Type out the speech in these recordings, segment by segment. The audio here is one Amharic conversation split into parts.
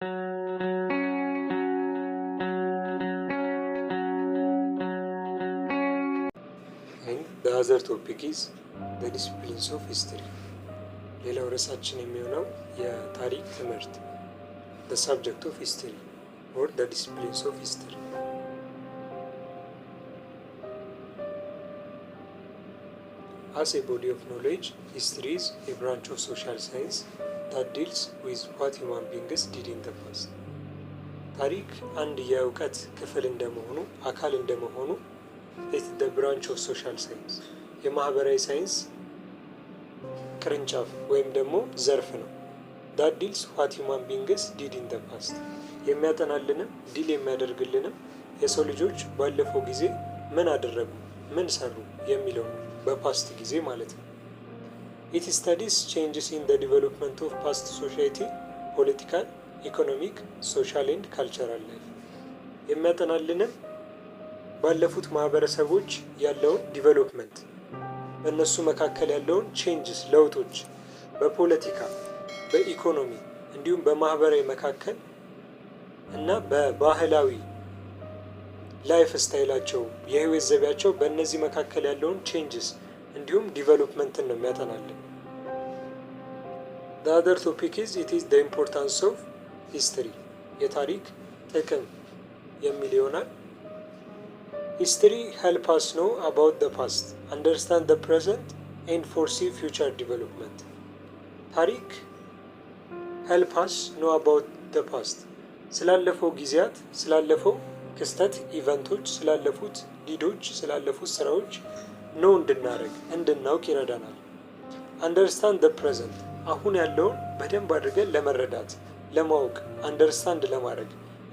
And the other topic is the disciplines of history. ሌላው ርዕሳችን የሚሆነው የታሪክ ትምህርት the subject of history or the disciplines of history. As a body of knowledge, history is a branch of social science that deals with what human beings did in the past. ታሪክ አንድ የእውቀት ክፍል እንደመሆኑ አካል እንደመሆኑ it's the branch of social science የማህበራዊ ሳይንስ ቅርንጫፍ ወይም ደግሞ ዘርፍ ነው። that deals what human beings did in the past የሚያጠናልንም ዲል የሚያደርግልንም የሰው ልጆች ባለፈው ጊዜ ምን አደረጉ ምን ሰሩ የሚለው በፓስት ጊዜ ማለት ነው። it studies changes in the development of past society, political, economic, social and cultural life የሚያጠናልንም ባለፉት ማህበረሰቦች ያለውን ዲቨሎፕመንት በእነሱ መካከል ያለውን ቼንጅስ ለውጦች በፖለቲካ በኢኮኖሚ እንዲሁም በማህበራዊ መካከል እና በባህላዊ ላይፍ ስታይላቸው የህይወት ዘይቤያቸው በእነዚህ መካከል ያለውን ቼንጅስ እንዲሁም ዲቨሎፕመንትን ነው የሚያጠናልን። The other topic is it is the importance of history የታሪክ ጥቅም የሚል ይሆናል። History help us know about the past, understand the present and foresee future development. ታሪክ help us know about the past ስላለፈው ጊዜያት ስላለፈው ክስተት ኢቨንቶች ስላለፉት ዲዶች ስላለፉት ስራዎች ነው እንድናውቅ ይረዳናል። Understand the present አሁን ያለውን በደንብ አድርገን ለመረዳት ለማወቅ አንደርስታንድ ለማድረግ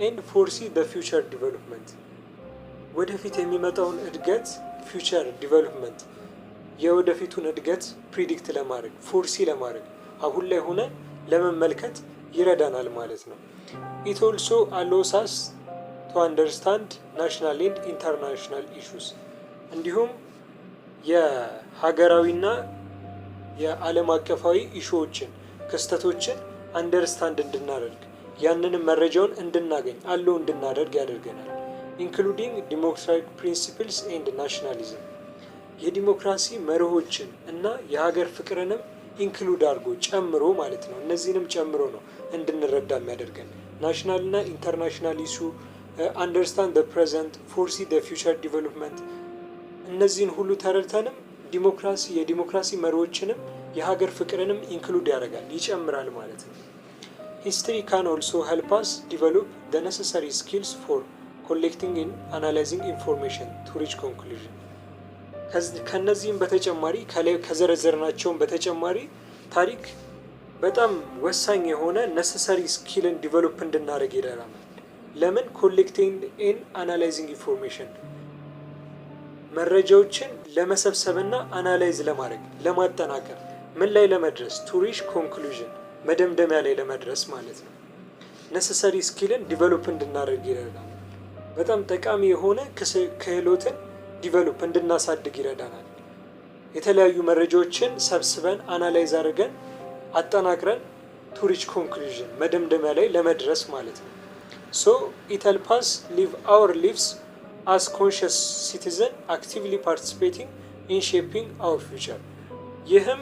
and foresee the future development ወደፊት የሚመጣውን እድገት ፊውቸር ዲቨሎፕመንት የወደፊቱን እድገት ፕሪዲክት ለማድረግ ፎርሲ ለማድረግ አሁን ላይ ሆነ ለመመልከት ይረዳናል ማለት ነው። it also allows us to understand national and international issues እንዲሁም የሀገራዊና የዓለም አቀፋዊ ኢሹዎችን ክስተቶችን አንደርስታንድ እንድናደርግ ያንንም መረጃውን እንድናገኝ እንድናደርግ ያደርገናል። including democratic principles and nationalism የዲሞክራሲ መርሆችን እና የሀገር ፍቅርንም ኢንክሉድ አድርጎ ጨምሮ ማለት ነው። እነዚህንም ጨምሮ ነው እንድንረዳ የሚያደርገን። ናሽናል እና ኢንተርናሽናል ኢሹ አንደርስታንድ the present foresee the future development እነዚህን ሁሉ ተረድተንም የዲሞክራሲ መርሆችንም የሀገር ፍቅርንም ኢንክሉድ ያደርጋል ይጨምራል ማለት ነው። history can also help us develop the necessary skills for collecting and analyzing information to reach conclusion ከነዚህም በተጨማሪ ከዘረዘርናቸውም በተጨማሪ ታሪክ በጣም ወሳኝ የሆነ necessary ስኪልን ዲቨሎፕ እንድናደርግ ይረዳናል። ለምን collecting and analyzing information መረጃዎችን ለመሰብሰብና አናላይዝ ለማድረግ ለማጠናከር ምን ላይ ለመድረስ to reach conclusion መደምደሚያ ላይ ለመድረስ ማለት ነው። necessary ስኪልን ዲቨሎፕ እንድናደርግ ይረዳናል። በጣም ጠቃሚ የሆነ ክህሎትን ዲቨሎፕ እንድናሳድግ ይረዳናል። የተለያዩ መረጃዎችን ሰብስበን አናላይዝ አድርገን አጠናክረን to reach conclusion መደምደሚያ ላይ ለመድረስ ማለት ነው። so it helps us live our lives as conscious citizen actively participating in shaping our future ይህም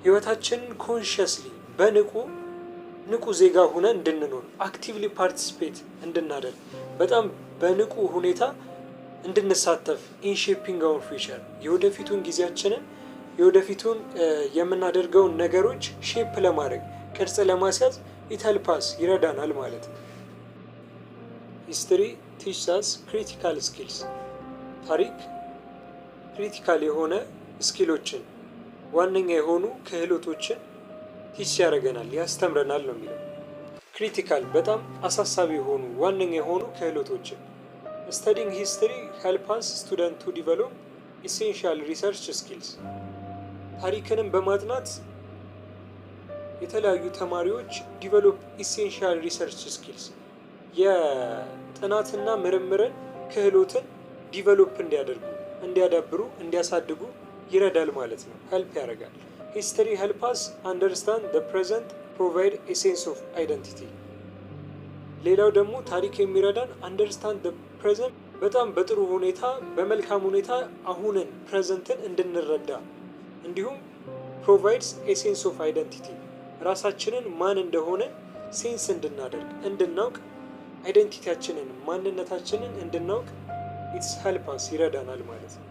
ህይወታችንን ኮንሺየስሊ ንቁ ዜጋ ሆነን እንድንኖር አክቲቭሊ ፓርቲሲፔት እንድናደርግ በጣም በንቁ ሁኔታ እንድንሳተፍ in shaping our future የወደፊቱን ጊዜያችንን የወደፊቱን የምናደርገውን ነገሮች ሼፕ ለማድረግ ቅርጽ ለማስያዝ it helps us ይረዳናል ማለት ነው። history teaches us critical skills ታሪክ ክሪቲካል የሆነ ስኪሎችን ዋነኛ የሆኑ ክህሎቶችን ቲች ያደርገናል ያስተምረናል ነው የሚለው። ክሪቲካል በጣም አሳሳቢ የሆኑ ዋነኛ የሆኑ ክህሎቶችን studying history help us students to develop essential research skills ታሪክንም በማጥናት የተለያዩ ተማሪዎች develop essential research skills የጥናትና ምርምርን ክህሎትን ዲቨሎፕ እንዲያዳብሩ እንዲያሳድጉ ይረዳል ማለት ነው። help ያደርጋል። history help us understand the present, provide a sense of identity ሌላው ደግሞ ታሪክ የሚረዳን አንደርስታንድ ዘ ፕሬዘንት በጣም በጥሩ ሁኔታ በመልካም ሁኔታ አሁንን ፕሬዘንትን እንድንረዳ እንዲሁም ፕሮቫይድስ ኤ ሴንስ ኦፍ አይደንቲቲ ራሳችንን ማን እንደሆነ ሴንስ እንድናደርግ እንድናውቅ አይደንቲቲያችንን ማንነታችንን እንድናውቅ ኢትስ ሄልፕስ ይረዳናል ማለት ነው።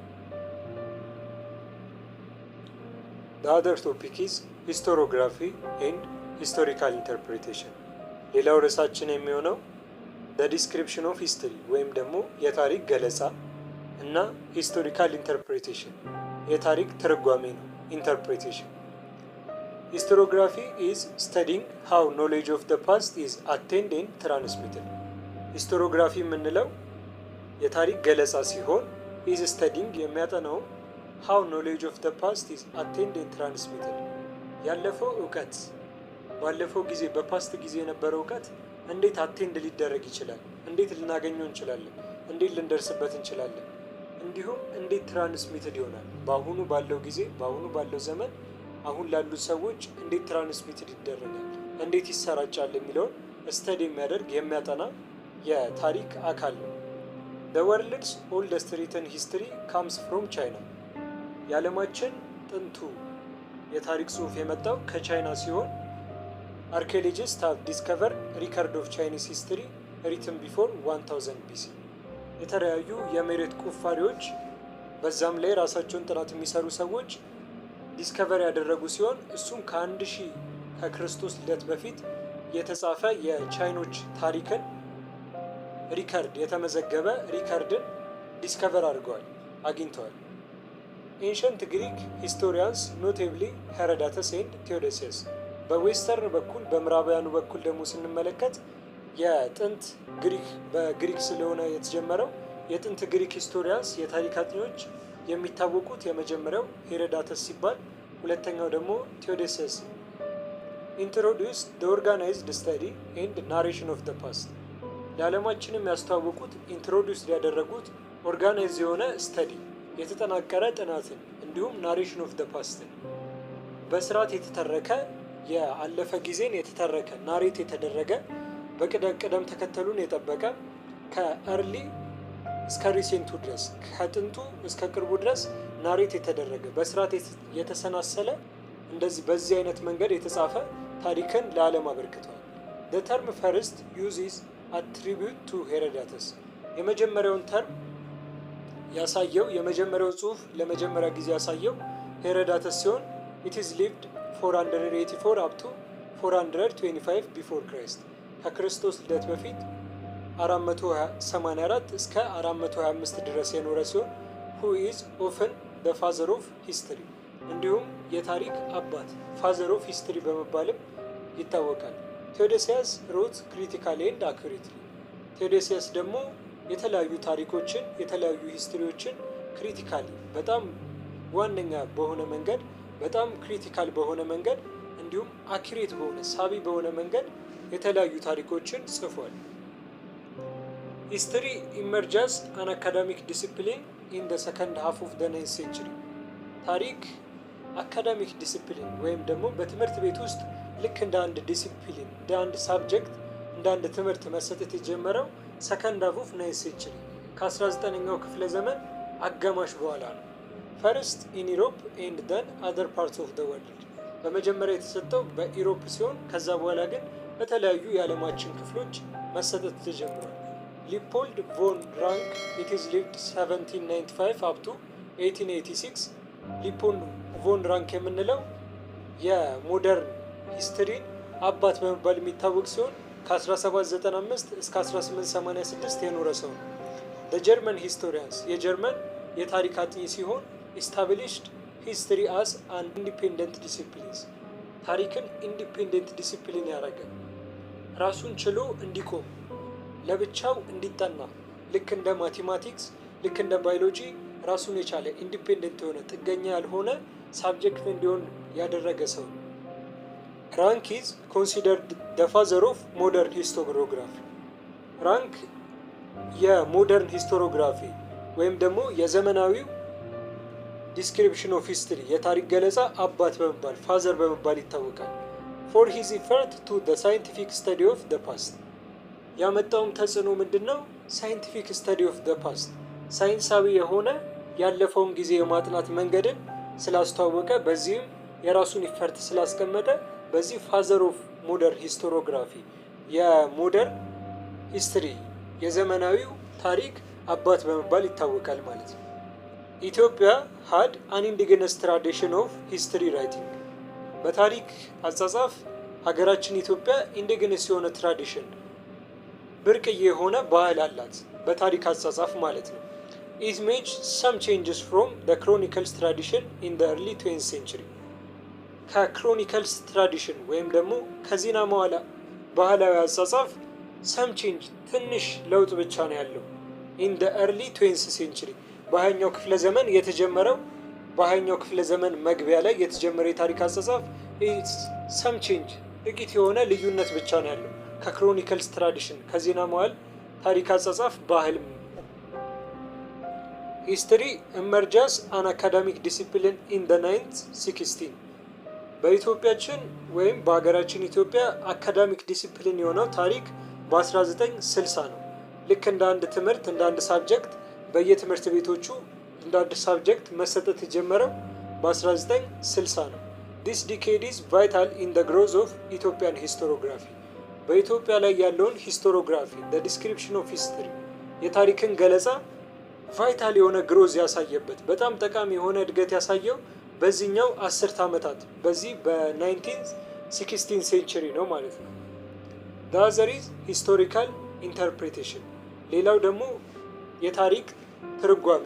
The other topic is historiography and historical interpretation። ሌላው ርዕሳችን የሚሆነው the description of history ወይም ደግሞ የታሪክ ገለጻ እና historical interpretation የታሪክ ትርጓሜ ነው። interpretation historiography is studying how knowledge of the past is attained and transmitted። historiography የምንለው የታሪክ ገለጻ ሲሆን is studying የሚያጠናው how knowledge of the past is attained and transmitted ያለፈው እውቀት ባለፈው ጊዜ በፓስት ጊዜ የነበረው እውቀት እንዴት አቴንድ ሊደረግ ይችላል፣ እንዴት ልናገኘው እንችላለን፣ እንዴት ልንደርስበት እንችላለን፣ እንዲሁም እንዴት ትራንስሚትድ ይሆናል በአሁኑ ባለው ጊዜ በአሁኑ ባለው ዘመን አሁን ላሉት ሰዎች እንዴት ትራንስሚትድ ይደረጋል፣ እንዴት ይሰራጫል የሚለውን ስተዲ የሚያደርግ የሚያጠና የታሪክ አካል ነው። The world's oldest written history comes from China። የዓለማችን ጥንቱ የታሪክ ጽሑፍ የመጣው ከቻይና ሲሆን archaeologists have discovered record of Chinese history written before 1000 BC። የተለያዩ የመሬት ቁፋሪዎች በዛም ላይ ራሳቸውን ጥናት የሚሰሩ ሰዎች ዲስከቨር ያደረጉ ሲሆን እሱም ከ1000 ከክርስቶስ ልደት በፊት የተጻፈ የቻይኖች ታሪክን ሪከርድ የተመዘገበ ሪከርድን ዲስከቨር አድርገዋል አግኝተዋል። ኤንሸንት ግሪክ ሂስቶሪያንስ ኖቴብሊ ሄሮዳተስ ኤንድ ቴዎዶሲየስ። በዌስተርን በኩል በምዕራባውያኑ በኩል ደግሞ ስንመለከት የጥንት ግሪክ በግሪክ ስለሆነ የተጀመረው የጥንት ግሪክ ሂስቶሪያንስ የታሪክ አጥኚዎች የሚታወቁት የመጀመሪያው ሄሮዳተስ ሲባል ሁለተኛው ደግሞ ቴዎዶሲየስ። ኢንትሮዲዩስ ዘ ኦርጋናይዝድ ስተዲ ኤንድ ናሬሽን ኦፍ ዘ ፓስት። ለዓለማችንም ያስተዋወቁት ኢንትሮዲዩስ ያደረጉት ኦርጋናይዝ የሆነ ስተዲ የተጠናቀረ ጥናትን እንዲሁም ናሬሽን ኦፍ ዘ ፓስትን በስርዓት የተተረከ የአለፈ ጊዜን የተተረከ ናሬት የተደረገ በቅደም ተከተሉን የጠበቀ ከእርሊ እስከ ሪሴንቱ ድረስ ከጥንቱ እስከ ቅርቡ ድረስ ናሬት የተደረገ በስርዓት የተሰናሰለ እንደዚህ በዚህ አይነት መንገድ የተጻፈ ታሪክን ለዓለም አበርክቷል። the term first uses attribute to Herodotus። የመጀመሪያውን ተርም ያሳየው የመጀመሪያው ጽሑፍ ለመጀመሪያ ጊዜ ያሳየው ሄሮዳተስ ሲሆን it is lived 484 up to 425 before Christ ከክርስቶስ ልደት በፊት 484 እስከ 425 ድረስ የኖረ ሲሆን who is often the father of history እንዲሁም የታሪክ አባት father of history በመባልም ይታወቃል። ቴዎዶሲየስ ሮት ክሪቲካሊ ኤንድ አኩሬትሊ። ቴዎዶሲየስ ደግሞ የተለያዩ ታሪኮችን የተለያዩ ሂስትሪዎችን ክሪቲካሊ በጣም ዋነኛ በሆነ መንገድ በጣም ክሪቲካል በሆነ መንገድ እንዲሁም አኩሬት በሆነ ሳቢ በሆነ መንገድ የተለያዩ ታሪኮችን ጽፏል። ሂስትሪ ኢመርጀስ አን አካዳሚክ ዲሲፕሊን ኢን ዘ ሰከንድ ሃፍ ኦፍ ዘ 9th ሴንቸሪ። ታሪክ አካዳሚክ ዲሲፕሊን ወይም ደግሞ በትምህርት ቤት ውስጥ ልክ እንደ አንድ ዲሲፕሊን እንደ አንድ ሳብጀክት እንደ አንድ ትምህርት መሰጠት የጀመረው ሰከንድ ሃፍ ኦፍ 9th ሴንቸሪ ከ19ኛው ክፍለ ዘመን አጋማሽ በኋላ ነው። ፈርስት ኢን ኢሮፕ ኤንድ ደን አዘር ፓርትስ ኦፍ ዘ ወርልድ። በመጀመሪያ የተሰጠው በኢሮፕ ሲሆን ከዛ በኋላ ግን በተለያዩ የዓለማችን ክፍሎች መሰጠት ተጀምሯል። ሊፖልድ ቮን ራንክ ኢት ኢዝ ሊቭድ 1795 አፕ ቱ 1886። ሊፖልድ ቮን ራንክ የምንለው የሞደርን ሂስትሪን አባት በመባል የሚታወቅ ሲሆን ከ1795 እስከ 1886 የኖረ ሰው ነው። ጀርመን ሂስቶሪያንስ የጀርመን የታሪክ አጥኚ ሲሆን ኢስታብሊሽድ ሂስትሪ አስ አን ኢንዲፔንደንት ዲሲፕሊንስ ታሪክን ኢንዲፔንደንት ዲሲፕሊን ያደረገ ራሱን ችሎ እንዲቆም ለብቻው እንዲጠና ልክ እንደ ማቴማቲክስ ልክ እንደ ባዮሎጂ ራሱን የቻለ ኢንዲፔንደንት የሆነ ጥገኛ ያልሆነ ሳብጀክት እንዲሆን ያደረገ ሰው ነው። ራንክ ኢዝ ኮንሲደርድ ደ ፋዘር ኦፍ ሞደርን ሂስቶሪዮግራፊ። ራንክ የሞደርን ሂስቶሪዮግራፊ ወይም ደግሞ የዘመናዊው ዲስክሪፕሽን ኦፍ ሂስትሪ የታሪክ ገለጻ አባት በመባል ፋዘር በመባል ይታወቃል። ፎር ሂዝ ኢፈርት ቱ ደ ሳይንቲፊክ ስተዲ ኦፍ ደ ፓስት ያመጣውም ተጽዕኖ ምንድነው? ሳይንቲፊክ ስተዲ ኦፍ ዘ ፓስት ሳይንሳዊ የሆነ ያለፈውን ጊዜ የማጥናት መንገድን ስላስተዋወቀ በዚህም የራሱን ኢፈርት ስላስቀመጠ በዚህ ፋዘር ኦፍ ሞደርን ሂስቶሪዮግራፊ የሞደርን ሂስትሪ የዘመናዊው ታሪክ አባት በመባል ይታወቃል ማለት ነው። ኢትዮጵያ had an indigenous tradition of history writing በታሪክ አጻጻፍ ሀገራችን ኢትዮጵያ ኢንዲጂነስ የሆነ ትራዲሽን ብርቅዬ የሆነ ባህል አላት በታሪክ አጻጻፍ ማለት ነው። It made some changes from the chronicles tradition in the early 20th century ከክሮኒከልስ ትራዲሽን ወይም ደግሞ ከዜና መዋዕል ባህላዊ አጻጻፍ some change ትንሽ ለውጥ ብቻ ነው ያለው in the early 20th century በሃያኛው ክፍለ ዘመን የተጀመረው በሃያኛው ክፍለ ዘመን መግቢያ ላይ የተጀመረው የታሪክ አጻጻፍ some change ጥቂት የሆነ ልዩነት ብቻ ነው ያለው ከክሮኒከልስ ትራዲሽን ከዜና መዋዕል ታሪክ አጻጻፍ ባህል። History emerges an academic discipline in the 1916 በኢትዮጵያችን ወይም በሀገራችን ኢትዮጵያ አካዳሚክ ዲሲፕሊን የሆነው ታሪክ በ1960 ነው። ልክ እንደ አንድ ትምህርት እንደ አንድ ሳብጀክት በየትምህርት ቤቶቹ እንደ አንድ ሳብጀክት መሰጠት የጀመረው በ1960 ነው። This decade is vital in the growth of Ethiopian historiography በኢትዮጵያ ላይ ያለውን ሂስቶሪዮግራፊ the description of history የታሪክን ገለጻ ቫይታል የሆነ ግሮዝ ያሳየበት በጣም ጠቃሚ የሆነ እድገት ያሳየው በዚህኛው 10 ዓመታት በዚህ በ1916 ሴንቸሪ ነው ማለት ነው። The other is historical interpretation ሌላው ደግሞ የታሪክ ትርጓሜ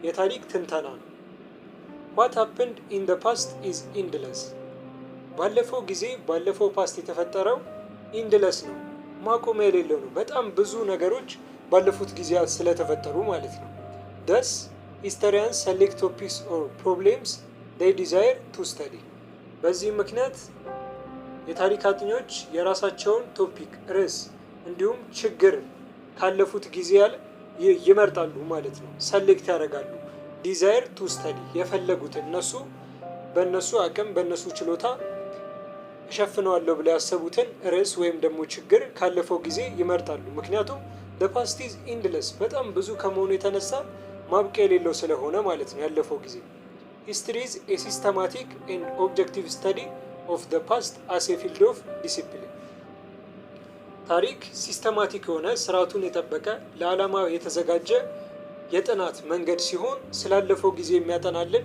የታሪክ ትንተና ነው። What happened in the past is endless ባለፈው ጊዜ ባለፈው ፓስት የተፈጠረው ኢንድለስ ነው ማቆሚያ የሌለው ነው። በጣም ብዙ ነገሮች ባለፉት ጊዜያት ስለተፈጠሩ ማለት ነው። Thus historians select topics or problems they desire to study በዚህ ምክንያት የታሪክ አጥኚዎች የራሳቸውን ቶፒክ ርዕስ እንዲሁም ችግር ካለፉት ጊዜያት ይመርጣሉ ማለት ነው። ሰሌክት ያደርጋሉ desire to study የፈለጉት እነሱ በእነሱ አቅም በእነሱ ችሎታ እሸፍነዋለሁ ብለው ያሰቡትን ርዕስ ወይም ደግሞ ችግር ካለፈው ጊዜ ይመርጣሉ። ምክንያቱም the past is endless በጣም ብዙ ከመሆኑ የተነሳ ማብቂያ የሌለው ስለሆነ ማለት ነው ያለፈው ጊዜ። History is a systematic and objective study of the past as a field of discipline ታሪክ ሲስተማቲክ የሆነ ስርዓቱን የጠበቀ ለዓላማ የተዘጋጀ የጥናት መንገድ ሲሆን ስላለፈው ጊዜ የሚያጠናልን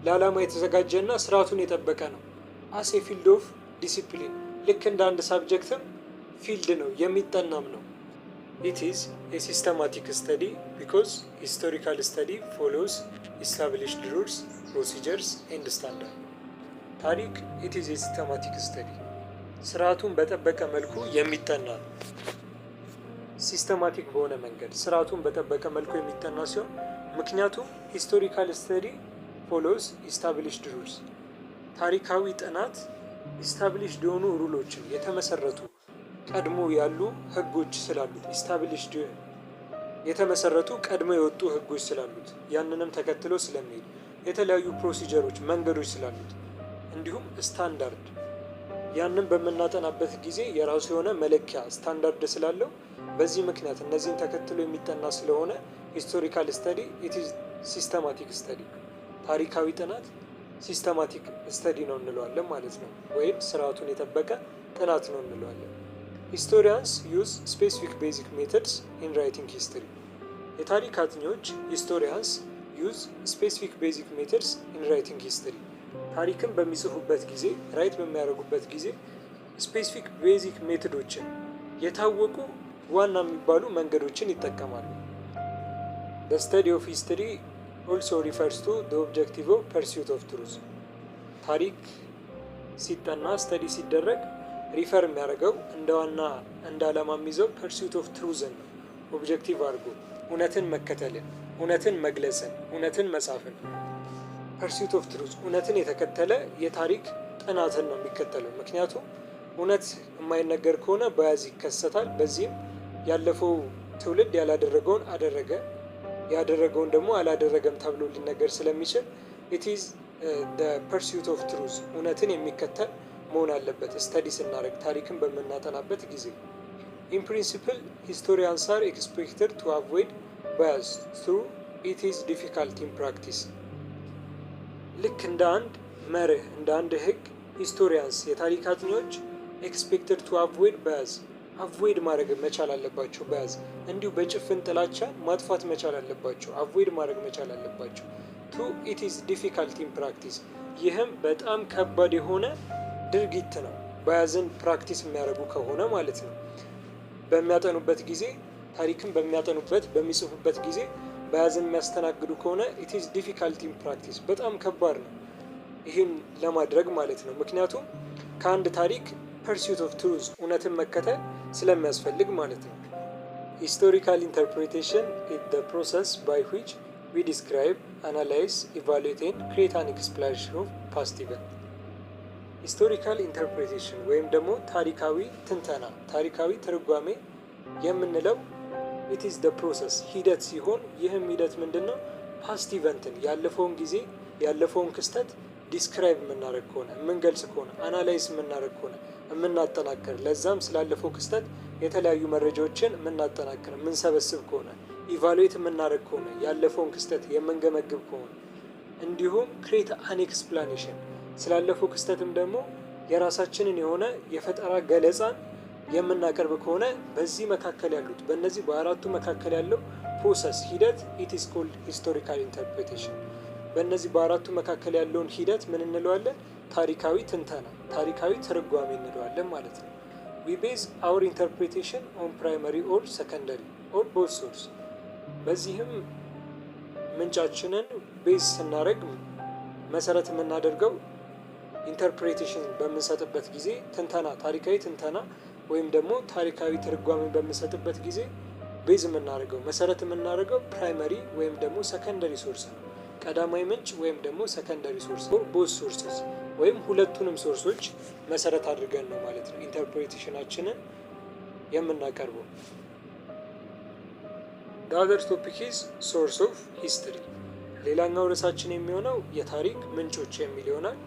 ለዓላማ የተዘጋጀና ስርዓቱን የጠበቀ ነው። as a field of discipline ልክ እንደ አንድ ሳብጀክትም ፊልድ ነው የሚጠናም ነው። It is a systematic study because historical study follows established rules, procedures and standards. ታሪክ it is a systematic study ስርዓቱን በጠበቀ መልኩ የሚጠና ነው። ሲስተማቲክ በሆነ መንገድ ስርዓቱን በጠበቀ መልኩ የሚጠና ሲሆን ምክንያቱም historical study follows established rules ታሪካዊ ጥናት established የሆኑ ሩሎችን የተመሰረቱ ቀድሞ ያሉ ህጎች ስላሉት established የተመሰረቱ ቀድሞ የወጡ ህጎች ስላሉት ያንንም ተከትሎ ስለሚሄድ የተለያዩ ፕሮሲጀሮች መንገዶች ስላሉት እንዲሁም ስታንዳርድ ያንን በመናጠናበት ጊዜ የራሱ የሆነ መለኪያ ስታንዳርድ ስላለው በዚህ ምክንያት እነዚህን ተከትሎ የሚጠና ስለሆነ ሂስቶሪካል ስተዲ ኢት ኢዝ ሲስተማቲክ ስተዲ ታሪካዊ ጥናት ሲስተማቲክ ስተዲ ነው እንለዋለን ማለት ነው። ወይም ስርዓቱን የጠበቀ ጥናት ነው እንለዋለን። ሂስቶሪያንስ ዩዝ ስፔሲፊክ ቤዚክ ሜተድስ ኢን ራይቲንግ ሂስትሪ የታሪክ አጥኚዎች ሂስቶሪያንስ ዩዝ ስፔሲፊክ ቤዚክ ሜተድስ ኢን ራይቲንግ ሂስትሪ ታሪክን በሚጽፉበት ጊዜ ራይት በሚያደርጉበት ጊዜ ስፔሲፊክ ቤዚክ ሜቶዶችን የታወቁ ዋና የሚባሉ መንገዶችን ይጠቀማሉ። The study of history also refers to the objective of pursuit of truth ታሪክ ሲጠና ስተዲ ሲደረግ ሪፈር የሚያደርገው እንደ ዋና እንደ ዓላማ የሚይዘው pursuit of truth ነው። ኦብጀክቲቭ አድርጎ እውነትን መከተልን እውነትን መግለጽን እውነትን መጻፍን pursuit of truth እውነትን የተከተለ የታሪክ ጥናትን ነው የሚከተለው። ምክንያቱም እውነት የማይነገር ከሆነ በያዝ ይከሰታል። በዚህም ያለፈው ትውልድ ያላደረገውን አደረገ ያደረገውን ደግሞ አላደረገም ተብሎ ሊነገር ስለሚችል it is the pursuit of truth እውነትን የሚከተል መሆን አለበት ስተዲ ስናደርግ ታሪክን በምናጠናበት ጊዜ። In principle, historians are expected to avoid bias through it is difficult in practice. ልክ እንደ አንድ መርህ እንደ አንድ ህግ ሂስቶሪያንስ የታሪክ አጥኚዎች ኤክስፔክትድ ቱ አቮይድ ባያዝ አቮይድ ማድረግ መቻል አለባቸው። ባያዝ እንዲሁ በጭፍን ጥላቻ ማጥፋት መቻል አለባቸው። አቮይድ ማድረግ መቻል አለባቸው። ቱ ኢት ኢዝ ዲፊካልት ኢን ፕራክቲስ ይህም በጣም ከባድ የሆነ ድርጊት ነው። ባያዝን ፕራክቲስ የሚያደርጉ ከሆነ ማለት ነው። በሚያጠኑበት ጊዜ ታሪክን በሚያጠኑበት በሚጽፉበት ጊዜ ባያዝን የሚያስተናግዱ ከሆነ ኢት ኢዝ ዲፊካልት ኢን ፕራክቲስ በጣም ከባድ ነው ይህን ለማድረግ ማለት ነው። ምክንያቱም ከአንድ ታሪክ ፐርሱት ኦፍ ትሩዝ እውነትን መከተል ስለሚያስፈልግ ማለት ነው። ሂስቶሪካል ኢንተርፕሬቴሽን ኢዝ ዘ ፕሮሰስ ባይ ዊች ዊ ዲስክራይብ አናላይዝ ኢቫሉዌት ኤንድ ክሪኤት አን ኤክስፕላኔሽን ኦፍ ፓስት ኢቨንት። ሂስቶሪካል ኢንተርፕሬቴሽን ወይም ደግሞ ታሪካዊ ትንተና ታሪካዊ ትርጓሜ የምንለው ኢት ኢዝ ዘ ፕሮሰስ ሂደት ሲሆን ይህም ሂደት ምንድን ነው? ፓስት ኢቨንትን ያለፈውን ጊዜ ያለፈውን ክስተት ዲስክራይብ የምናደርግ ከሆነ የምንገልጽ ከሆነ አናላይዝ የምናደርግ ከሆነ የምናጠናክር ለዛም ስላለፈው ክስተት የተለያዩ መረጃዎችን የምናጠናክር የምንሰበስብ ከሆነ ኢቫሉዌት የምናደርግ ከሆነ ያለፈውን ክስተት የምንገመግብ ከሆነ እንዲሁም ክሬት አን ኤክስፕላኔሽን ስላለፈው ክስተትም ደግሞ የራሳችንን የሆነ የፈጠራ ገለጻን የምናቀርብ ከሆነ በዚህ መካከል ያሉት በእነዚህ በአራቱ መካከል ያለው ፕሮሰስ ሂደት ኢት ኢዝ ኮልድ ሂስቶሪካል ኢንተርፕሬቴሽን። በእነዚህ በአራቱ መካከል ያለውን ሂደት ምን እንለዋለን? ታሪካዊ ትንተና ታሪካዊ ትርጓሜ እንለዋለን ማለት ነው። ዊ ቤዝ አወር ኢንተርፕሬቴሽን ኦን ፕራይመሪ ኦር ሰከንደሪ ኦር ቦዝ ሶርስ። በዚህም ምንጫችንን ቤዝ ስናደርግ መሰረት የምናደርገው ኢንተርፕሬቴሽን በምንሰጥበት ጊዜ ትንተና ታሪካዊ ትንተና ወይም ደግሞ ታሪካዊ ትርጓሜ በምንሰጥበት ጊዜ ቤዝ የምናደርገው መሰረት የምናደርገው ፕራይመሪ ወይም ደግሞ ሰከንደሪ ሶርስ ነው። ቀዳማዊ ምንጭ ወይም ደግሞ ሰከንደሪ ሶርስ ቦዝ ሶርስስ ወይም ሁለቱንም ሶርሶች መሰረት አድርገን ነው ማለት ነው ኢንተርፕሬቴሽናችንን የምናቀርበው። The other topic is source of history። ሌላኛው ርዕሳችን የሚሆነው የታሪክ ምንጮች የሚል ይሆናል።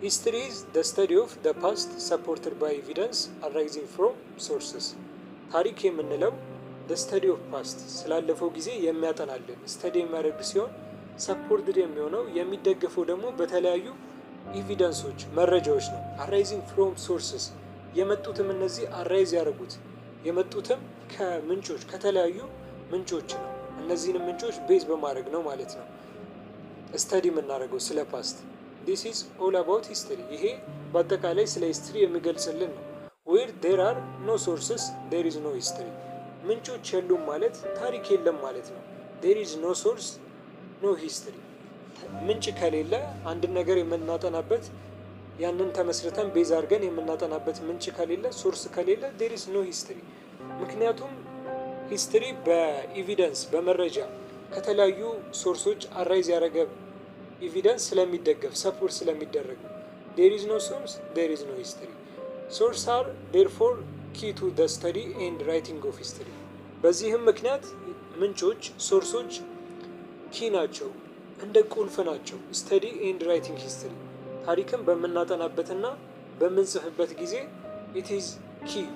History is the study of the past supported by evidence arising from sources። ታሪክ የምንለው the study of past ስላለፈው ጊዜ የሚያጠናልን ስተዲ የሚያደርግ ሲሆን ሰፖርትድ የሚሆነው የሚደገፈው ደግሞ በተለያዩ ኤቪደንሶች መረጃዎች ነው። arising from sources የመጡትም እነዚህ አራይዝ ያደርጉት የመጡትም ከምንጮች ከተለያዩ ምንጮች ነው። እነዚህንም ምንጮች ቤዝ በማድረግ ነው ማለት ነው ስተዲ የምናደርገው ስለ ፓስት። This is all about history። ይሄ በአጠቃላይ ስለ ሂስትሪ የሚገልጽልን ነው። Where there are no sources there is no history። ምንጮች የሉም ማለት ታሪክ የለም ማለት ነው። There is no source no history። ምንጭ ከሌለ አንድን ነገር የምናጠናበት ያንን ተመስርተን ቤዝ አድርገን የምናጠናበት ምንጭ ከሌለ ሶርስ ከሌለ there is no history። ምክንያቱም ሂስትሪ በኤቪደንስ በመረጃ ከተለያዩ ሶርሶች አራይዝ ያደረገ ኤቪደንስ ስለሚደገፍ ሰፖርት ስለሚደረግ ነው። there is no source there is no history። source are therefore key to the study and writing of history። በዚህም ምክንያት ምንጮች ሶርሶች ኪ ናቸው እንደ ቁልፍ ናቸው study and writing history ታሪክን በምናጠናበትና በምንጽፍበት ጊዜ it is key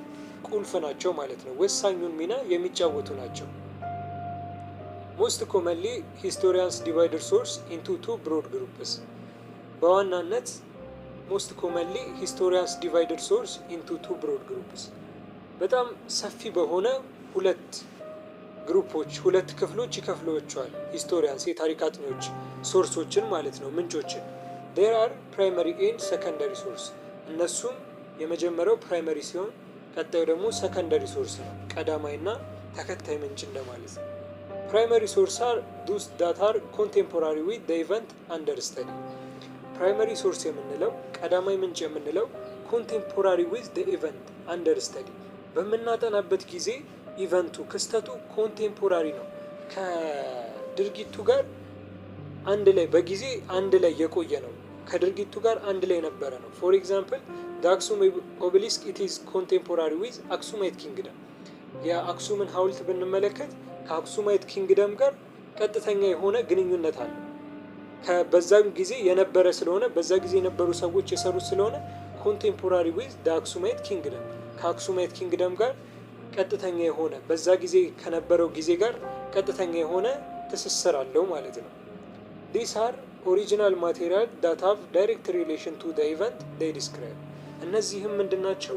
ቁልፍ ናቸው ማለት ነው። ወሳኙን ሚና የሚጫወቱ ናቸው። Most commonly historians divide source into two broad groups። በዋናነት most commonly historians divide source into two broad groups። በጣም ሰፊ በሆነ ሁለት ግሩፖች ሁለት ክፍሎች ይከፍሏቸዋል ሂስቶሪያንስ የታሪክ አጥኚዎች ሶርሶችን ማለት ነው ምንጮችን። there are primary and secondary source። እነሱም የመጀመሪያው ፕራይመሪ ሲሆን ቀጣዩ ደግሞ ሰከንደሪ ሶርስ ነው ቀዳማይና ተከታይ ምንጭ እንደማለት ነው። Primary sources are those that are contemporary with the event under study። Primary source የምንለው ቀዳማይ ምንጭ የምንለው contemporary with the event under study በምናጠናበት ጊዜ ኢቨንቱ ክስተቱ ኮንቴምፖራሪ ነው ከድርጊቱ ጋር አንድ ላይ በጊዜ አንድ ላይ የቆየ ነው ከድርጊቱ ጋር አንድ ላይ የነበረ ነው። For example the Aksum obelisk it is contemporary with Aksumite kingdom። የአክሱምን ሐውልት ብንመለከት ከአክሱማይት ኪንግደም ጋር ቀጥተኛ የሆነ ግንኙነት አለ። በዛም ጊዜ የነበረ ስለሆነ በዛ ጊዜ የነበሩ ሰዎች የሰሩት ስለሆነ ኮንቴምፖራሪ ዊዝ ዘ አክሱማይት ኪንግደም ከአክሱማይት ኪንግደም ጋር ቀጥተኛ የሆነ በዛ ጊዜ ከነበረው ጊዜ ጋር ቀጥተኛ የሆነ ትስስር አለው ማለት ነው። ዲስ አር ኦሪጂናል ማቴሪያል ዳት ሃቭ ዳይሬክት ሪሌሽን ቱ ዘ ኢቨንት ዴይ ዲስክራይብ። እነዚህም ምንድናቸው?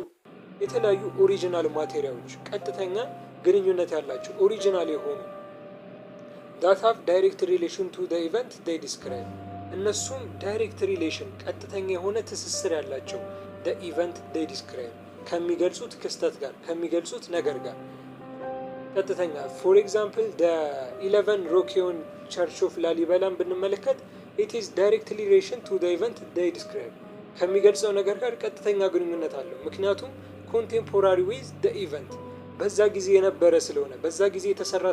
የተለያዩ ኦሪጂናል ማቴሪያሎች ቀጥተኛ ግንኙነት ያላቸው ኦሪጂናል የሆኑ ዳት ሃቭ ዳይሬክት ሪሌሽን ቱ ዘ ኢቨንት ዴይ ዲስክራይብ። እነሱም ዳይሬክት ሪሌሽን ቀጥተኛ የሆነ ትስስር ያላቸው ዘ ኢቨንት ዴይ ዲስክራይብ ከሚገልጹት ክስተት ጋር ከሚገልጹት ነገር ጋር ቀጥተኛ። ፎር ኤግዛምፕል ደ 11 ሮኪዮን ቸርች ኦፍ ላሊበላን ብንመለከት ኢት ኢዝ ዳይሬክትሊ ሪሌሽን ቱ ዘ ኢቨንት ዴይ ዲስክራይብ ከሚገልጸው ነገር ጋር ቀጥተኛ ግንኙነት አለው። ምክንያቱም ኮንቴምፖራሪ ዊዝ ዘ ኢቨንት በዛ ጊዜ የነበረ ስለሆነ በዛ ጊዜ የተሰራ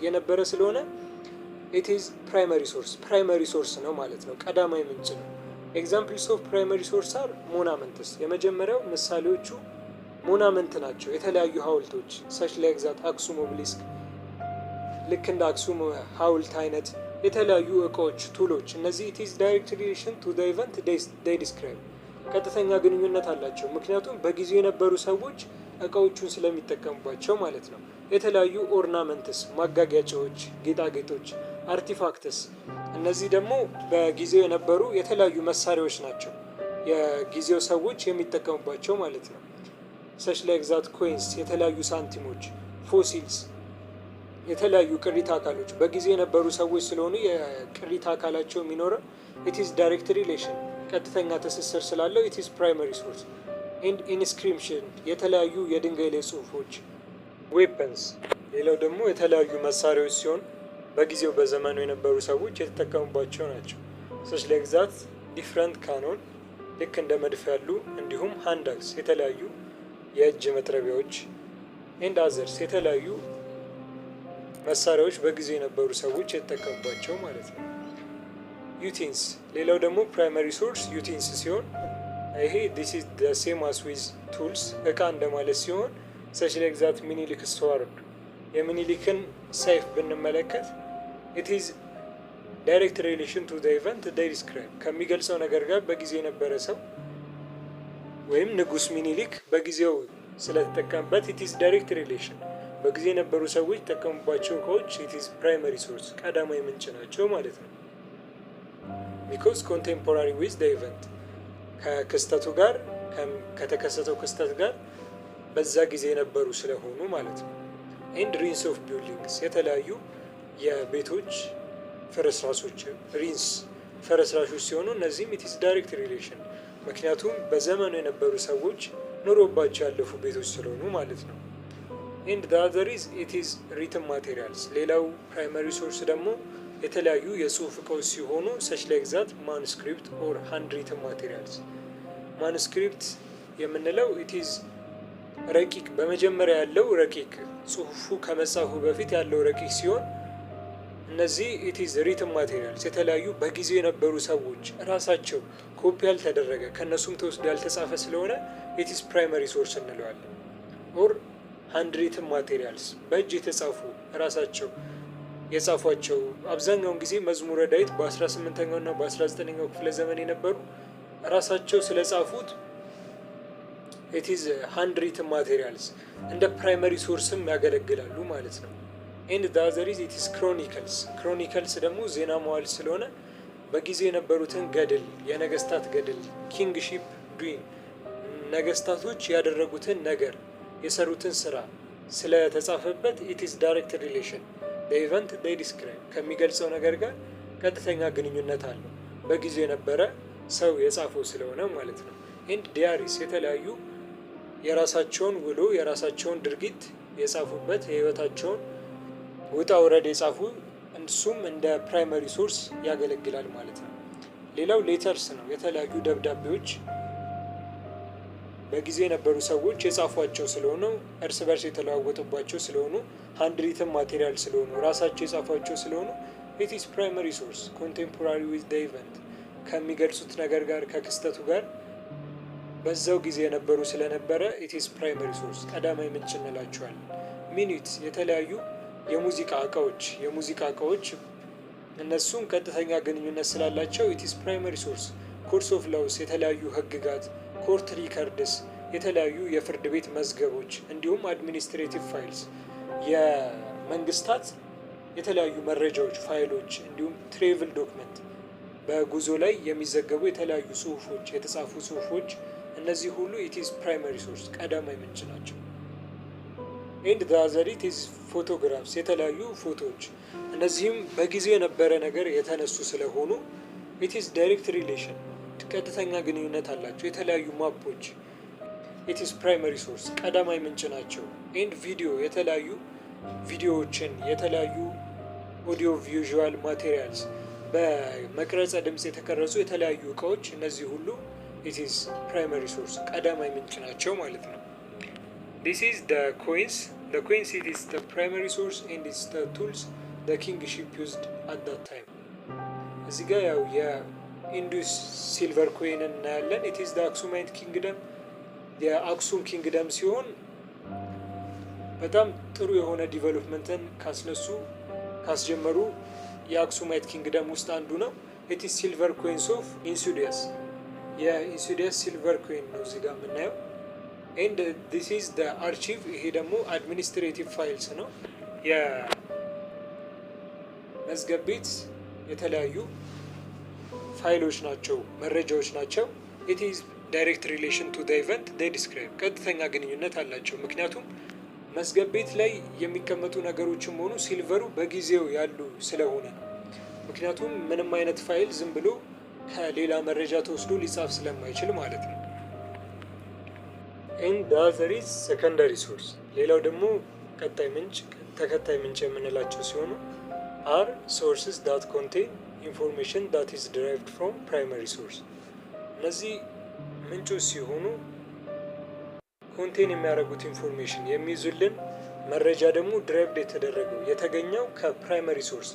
የነበረ ስለሆነ ኢት ኢዝ ፕራይመሪ ሶርስ ነው ማለት ነው፣ ቀዳማዊ ምንጭ ነው። ኤግዛምፕልስ ኦፍ ፕራይመሪ ሶርስ አር ሞናመንትስ። የመጀመሪያው ምሳሌዎቹ ሞናመንት ናቸው፣ የተለያዩ ሀውልቶች ሰች ላይክ ዛት አክሱም ኦቤሊስክ፣ ልክ እንደ አክሱም ሀውልት አይነት የተለያዩ እቃዎች፣ ቱሎች። እነዚህ ኢት ኢዝ ዳይሬክት ሪሌሽን ቱ ዘ ኢቨንት ዴይ ዲስክራይብ ቀጥተኛ ግንኙነት አላቸው። ምክንያቱም በጊዜው የነበሩ ሰዎች እቃዎቹን ስለሚጠቀሙባቸው ማለት ነው። የተለያዩ ኦርናመንትስ ማጋጊያዎች፣ ጌጣጌጦች፣ አርቲፋክትስ እነዚህ ደግሞ በጊዜው የነበሩ የተለያዩ መሳሪያዎች ናቸው፣ የጊዜው ሰዎች የሚጠቀሙባቸው ማለት ነው። ሰች ላይክ ዛት ኮይንስ የተለያዩ ሳንቲሞች፣ ፎሲልስ የተለያዩ ቅሪተ አካሎች በጊዜው የነበሩ ሰዎች ስለሆኑ የቅሪተ አካላቸው የሚኖረው ኢት ኢዝ ዳይሬክት ሪሌሽን ቀጥተኛ ትስስር ስላለው ኢት ኢዝ ፕራይመሪ ሶርስ። ኤንድ ኢንስክሪፕሽን የተለያዩ የድንጋይ ላይ ጽሁፎች፣ ዌፐንስ ሌላው ደግሞ የተለያዩ መሳሪያዎች ሲሆን በጊዜው በዘመኑ የነበሩ ሰዎች የተጠቀሙባቸው ናቸው። ሰች ላይክ ዛት ዲፍረንት ካኖን ልክ እንደ መድፍ ያሉ እንዲሁም ሃንዳክስ የተለያዩ የእጅ መጥረቢያዎች ኤንድ አዘርስ የተለያዩ መሳሪያዎች በጊዜው የነበሩ ሰዎች የተጠቀሙባቸው ማለት ነው። ዩቲንስ ሌላው ደግሞ ፕራይመሪ ሶርስ ዩቲንስ ሲሆን ይሄ ዲስ ኢዝ ዘ ሴም አስ ዊዝ ቱልስ እቃ እንደማለት ሲሆን ሰች ላይክ ዛት ሚኒሊክ ስዋርድ የሚኒሊክን ሰይፍ ብንመለከት ኢት ኢዝ ዳይሬክት ሪሌሽን ቱ ዘ ኢቨንት ዴይ ዲስክራይብ ከሚገልጸው ነገር ጋር በጊዜው የነበረ ሰው ወይም ንጉስ ሚኒሊክ በጊዜው ስለተጠቀምበት ኢት ኢዝ ዳይሬክት ሪሌሽን በጊዜ የነበሩ ሰዎች ተጠቀሙባቸው እቃዎች ኢት ኢዝ ፕራይመሪ ሶርስ ቀዳማዊ ምንጭ ናቸው ማለት ነው። ቢኮዝ ኮንቴምፖራሪ ዊዝ ዘ ኢቨንት ከክስተቱ ጋር ከተከሰተው ክስተት ጋር በዛ ጊዜ የነበሩ ስለሆኑ ማለት ነው። ኤንድ ሪንስ ኦፍ ቢልዲንግስ የተለያዩ የቤቶች ፍርስራሾች ሪንስ ፍርስራሾች ሲሆኑ እነዚህም ኢት ኢዝ ዳይሬክት ሪሌሽን ምክንያቱም በዘመኑ የነበሩ ሰዎች ኖሮባቸው ያለፉ ቤቶች ስለሆኑ ማለት ነው። ኤንድ ዘ አዘር ኢዝ ኢት ኢዝ ሪትን ማቴሪያልስ ሌላው ፕራይመሪ ሶርስ ደግሞ የተለያዩ የጽሁፍ እቃዎች ሲሆኑ ሰች ላይክ ዛት ማኑስክሪፕት ኦር ሃንድ ሪትን ማቴሪያልስ። ማኑስክሪፕት የምንለው ኢት ኢዝ ረቂቅ በመጀመሪያ ያለው ረቂቅ ጽሁፉ ከመጻፉ በፊት ያለው ረቂቅ ሲሆን እነዚህ ኢት ኢዝ ሪትን ማቴሪያልስ የተለያዩ በጊዜው የነበሩ ሰዎች ራሳቸው ኮፒ ያልተደረገ ከእነሱም ተወስዶ ያልተጻፈ ስለሆነ ኢት ኢዝ ፕራይመሪ ሶርስ እንለዋለን። ኦር ሃንድ ሪትን ማቴሪያልስ በእጅ የተጻፉ ራሳቸው የጻፏቸው አብዛኛውን ጊዜ መዝሙረ ዳዊት በ18ኛው እና በ19ኛው ክፍለ ዘመን የነበሩ ራሳቸው ስለጻፉት ኢት ኢዝ ሃንድ ሪትን ማቴሪያልስ እንደ ፕራይመሪ ሶርስም ያገለግላሉ ማለት ነው። ኤንድ ዘ አዘር ኢዝ ኢት ኢዝ ክሮኒከልስ ደግሞ ዜና መዋዕል ስለሆነ በጊዜው የነበሩትን ገድል የነገስታት ገድል ኪንግሺፕ ዱይንግ ነገስታቶች ያደረጉትን ነገር የሰሩትን ስራ ስለተጻፈበት ኢት ኢዝ ዳይሬክት ሪሌሽን ኢቨንት ዴይ ዲስክራይብ ከሚገልጸው ነገር ጋር ቀጥተኛ ግንኙነት አለው በጊዜው የነበረ ሰው የጻፈው ስለሆነ ማለት ነው። ኤንድ ዲያሪስ የተለያዩ የራሳቸውን ውሎ የራሳቸውን ድርጊት የጻፉበት የህይወታቸውን ውጣ ውረድ የጻፉ እሱም እንደ ፕራይመሪ ሶርስ ያገለግላል ማለት ነው። ሌላው ሌተርስ ነው የተለያዩ ደብዳቤዎች በጊዜ የነበሩ ሰዎች የጻፏቸው ስለሆኑ እርስ በርስ የተለዋወጡባቸው ስለሆኑ ሃንድ ሪትን ማቴሪያል ስለሆኑ ራሳቸው የጻፏቸው ስለሆኑ ኢት ኢዝ ፕራይመሪ ሶርስ ኮንቴምፖራሪ ዊዝ ዘ ኢቨንት ከሚገልጹት ነገር ጋር ከክስተቱ ጋር በዛው ጊዜ የነበሩ ስለነበረ ኢት ኢዝ ፕራይመሪ ሶርስ ቀዳማዊ ምንጭ እንላቸዋለን። ሚኒት የተለያዩ የሙዚቃ እቃዎች እነሱም ቀጥተኛ ግንኙነት ስላላቸው ኢት ኢዝ ፕራይመሪ ሶርስ። ኮርስ ኦፍ ላውስ የተለያዩ ህግጋት፣ ኮርት ሪከርድስ የተለያዩ የፍርድ ቤት መዝገቦች እንዲሁም አድሚኒስትሬቲቭ ፋይልስ የመንግስታት የተለያዩ መረጃዎች፣ ፋይሎች እንዲሁም ትሬቭል ዶክመንት በጉዞ ላይ የሚዘገቡ የተለያዩ ጽሁፎች፣ የተጻፉ ጽሁፎች እነዚህ ሁሉ ኢት ኢዝ ፕራይመሪ ሶርስ ቀዳማይ ምንጭ ናቸው። ኤንድ ዘ አዘር ኢት ኢዝ ፎቶግራፍስ የተለያዩ ፎቶዎች እነዚህም በጊዜ የነበረ ነገር የተነሱ ስለሆኑ ኢት ኢዝ ዳይሬክት ሪሌሽን ቀጥተኛ ግንኙነት አላቸው። የተለያዩ ማፖች ኢት ኢዝ ፕራይመሪ ሶርስ ቀዳማይ ምንጭ ናቸው። ኤንድ ቪዲዮ የተለያዩ ቪዲዮዎችን የተለያዩ ኦዲዮ ቪዥዋል ማቴሪያልስ በመቅረጸ ድምፅ የተቀረጹ የተለያዩ እቃዎች እነዚህ ሁሉ ኢት ኢዝ ፕራይመሪ ሶርስ ቀዳማይ ምንጭ ናቸው ማለት ነው። ዲስ ኢዝ ደ ኮይንስ ኢት ኢዝ ደ ፕራይመሪ ሶርስ ኤንድ ኢትስ ደ ቱልስ ደ ኪንግሺፕ ዩዝድ አት ዳት ታይም። እዚህ ጋር ያው የኢንዱስ ሲልቨር ኮይንን እናያለን። ኢት ኢዝ ደ አክሱማይት ኪንግደም የአክሱም ኪንግደም ሲሆን በጣም ጥሩ የሆነ ዲቨሎፕመንትን ካስጀመሩ የአክሱማይት ኪንግደም ውስጥ አንዱ ነው። ኢት ኢዝ ሲልቨር ኮይንስ ኦፍ ኢንሱዲያስ የኢንሱዲያስ ሲልቨር ኮይን ነው እዚህ ጋር የምናየው። ኤንድ ዲስ ኢዝ ደ አርቺቭ ይሄ ደግሞ አድሚኒስትሬቲቭ ፋይልስ ነው የመዝገብ ቤት የተለያዩ ፋይሎች ናቸው፣ መረጃዎች ናቸው። ኢት ኢዝ ዳይሬክት ሪሌሽን ቱ ደ ኢቨንት ዴይ ዲስክራይብ ቀጥተኛ ግንኙነት አላቸው። ምክንያቱም መዝገብ ቤት ላይ የሚቀመጡ ነገሮችም ሆኑ ሲልቨሩ በጊዜው ያሉ ስለሆነ ነው። ምክንያቱም ምንም አይነት ፋይል ዝም ብሎ ከሌላ መረጃ ተወስዶ ሊጻፍ ስለማይችል ማለት ነው። ኤንድ ዘ አዘር ኢዝ ሰከንዳሪ ሶርስ ሌላው ደግሞ ተከታይ ምንጭ የምንላቸው ሲሆኑ አር ሶርስስ ዳት ኮንቴን ኢንፎርሜሽን ዳት ኢዝ ዲራይቭድ ፍሮም ፕራይመሪ ሶርስ እነዚህ ምንጮች ሲሆኑ ኮንቴን የሚያደርጉት ኢንፎርሜሽን የሚይዙልን መረጃ ደግሞ ድራይቭድ የተገኘው ከፕራይመሪ ሶርስ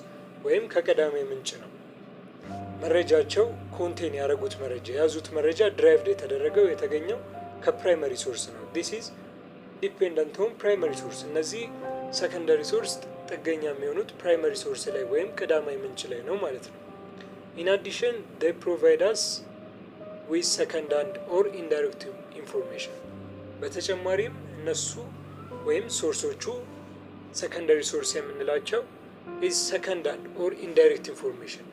ወይም ከቀዳማይ ምንጭ ነው። መረጃቸው ኮንቴን ያደረጉት መረጃ የያዙት መረጃ ድራይቭድ የተገኘው ከፕራይመሪ ሶርስ ነው። ዲስ ኢዝ ዲፔንደንት ኦን ፕራይመሪ ሶርስ እነዚህ ሰከንዳሪ ሶርስ ጥገኛ የሚሆኑት ፕራይመሪ ሶርስ ላይ ወይም ቀዳማይ ምንጭ ላይ ነው ማለት ነው። ኢን አዲሽን ዴይ ፕሮቫይድ አስ ዊዝ ሰከንድ ሃንድ ኦር ኢንዳይሬክት ኢንፎርሜሽን በተጨማሪም እነሱ ወይም ሶርሶቹ ሰከንዳሪ ሶርስ የምንላቸው ኢዝ ሰከንድ ሃንድ ኦር ኢንዳይሬክት ኢንፎርሜሽን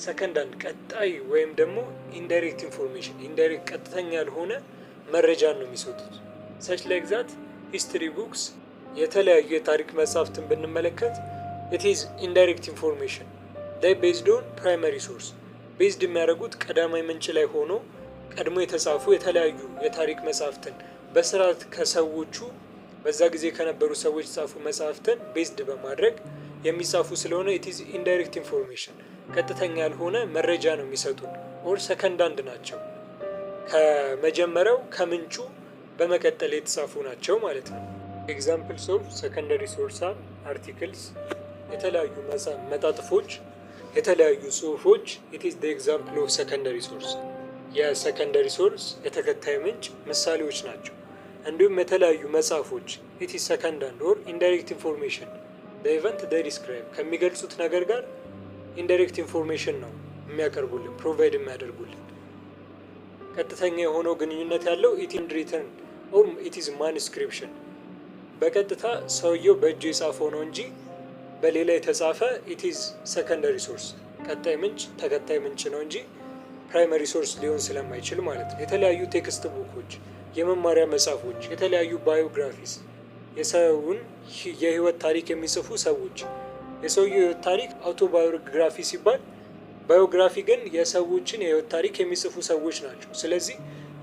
ሰከንድ ሃንድ ቀጣይ ወይም ደግሞ ኢንዳይሬክት ኢንፎርሜሽን ኢንዳይሬክት ቀጥተኛ ያልሆነ መረጃን ነው የሚሰጡት። ሰች ላይክ ዛት ሂስትሪ ቡክስ የተለያዩ የታሪክ መጽሐፍትን ብንመለከት ኢት ኢዝ ኢንዳይሬክት ኢንፎርሜሽን ዴይ ቤዝድ ኦን ፕራይመሪ ሶርስ ቤዝድ የሚያደርጉት ቀዳማይ ምንጭ ላይ ሆኖ ቀድሞ የተጻፉ የተለያዩ የታሪክ መጽሐፍትን በስርዓት ከሰዎቹ በዛ ጊዜ ከነበሩ ሰዎች የተጻፉ መጽሐፍትን ቤዝድ በማድረግ የሚጻፉ ስለሆነ ኢት ኢዝ ኢንዳይሬክት ኢንፎርሜሽን ቀጥተኛ ያልሆነ መረጃ ነው የሚሰጡን ኦር ሰከንድ ሃንድ ናቸው። ከመጀመሪያው ከምንጩ በመቀጠል የተጻፉ ናቸው ማለት ነው። ኤግዛምፕልስ ኦፍ ሰከንዳሪ ሶርስ አር አርቲክልስ የተለያዩ መጣጥፎች የተለያዩ ጽሁፎች ኢት ኢዝ ዘ ኤግዛምፕል ኦፍ ሰከንዳሪ ሶርስ የሰከንዳሪ ሶርስ የተከታይ ምንጭ ምሳሌዎች ናቸው። እንዲሁም የተለያዩ መጽሐፎች ኢት ኢዝ ሰከንድ ሃንድ ኦር ኢንዳይሬክት ኢንፎርሜሽን ዘ ኢቨንት ዴይ ዲስክራይብ ከሚገልጹት ነገር ጋር ኢንዳይሬክት ኢንፎርሜሽን ነው የሚያቀርቡልን ፕሮቫይድ የሚያደርጉልን። ቀጥተኛ የሆነው ግንኙነት ያለው ኢት ኢዝ ሪተርን ኦር ኢት ኢዝ ማንስክሪፕሽን በቀጥታ ሰውየው በእጁ የጻፈው ነው እንጂ በሌላ የተጻፈ ኢት ኢዝ ሰከንዳሪ ሶርስ ቀጣይ ምንጭ ተከታይ ምንጭ ነው እንጂ ፕራይመሪ ሶርስ ሊሆን ስለማይችል ማለት ነው። የተለያዩ ቴክስት ቡኮች የመማሪያ መጽሐፎች የተለያዩ ባዮግራፊስ የሰውን የህይወት ታሪክ የሚጽፉ ሰዎች የሰውየው የህይወት ታሪክ አውቶባዮግራፊ ሲባል ባዮግራፊ ግን የሰዎችን የህይወት ታሪክ የሚጽፉ ሰዎች ናቸው። ስለዚህ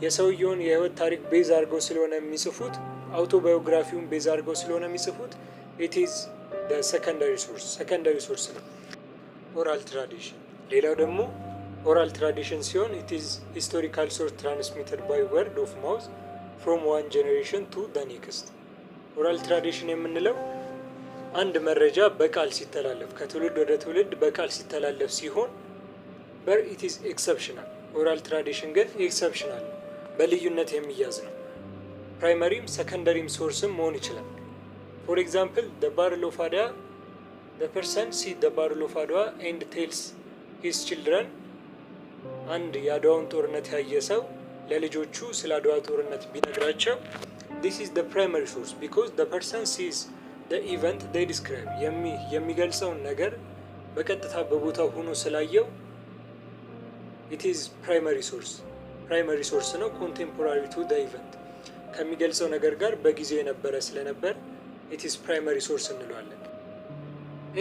የሰውየውን የህይወት ታሪክ ቤዝ አድርገው ስለሆነ የሚጽፉት አውቶባዮግራፊውን ቤዝ አድርገው ስለሆነ የሚጽፉት ኢት ኢዝ ሰከንዳሪ ሶርስ ነው። ኦራል ትራዲሽን ሌላው ደግሞ ኦራል ትራዲሽን ሲሆን ኢት ኢዝ ሂስቶሪካል ሶርስ ትራንስሚትድ ባይ ወርድ ኦፍ ማውዝ ፍሮም ዋን ጄኔሬሽን ቱ ዘ ኔክስት። ኦራል ትራዲሽን የምንለው አንድ መረጃ በቃል ሲተላለፍ ከትውልድ ወደ ትውልድ በቃል ሲተላለፍ ሲሆን በር ኢት ኢዝ ኤክሰፕሽናል። ኦራል ትራዲሽን ግን ኤክሰፕሽናል በልዩነት የሚያዝ ነው። ፕራይመሪም ሰከንደሪም ሶርስም መሆን ይችላል። ፎር ኤግዛምፕል ደ ባትል ኦፍ አድዋ ደ ፐርሰን ሲ ደ ባትል ኦፍ አድዋ ኤንድ ቴልስ ሂዝ ችልድረን አንድ የአድዋውን ጦርነት ያየ ሰው ለልጆቹ ስለ አድዋ ጦርነት ቢነግራቸው this is the primary source because the person sees the event they describe የሚገልጸውን ነገር በቀጥታ በቦታው ሆኖ ስላየው it is primary source ነው contemporary to the event ከሚገልጸው ነገር ጋር በጊዜው የነበረ ስለነበር it is primary source እንለዋለን።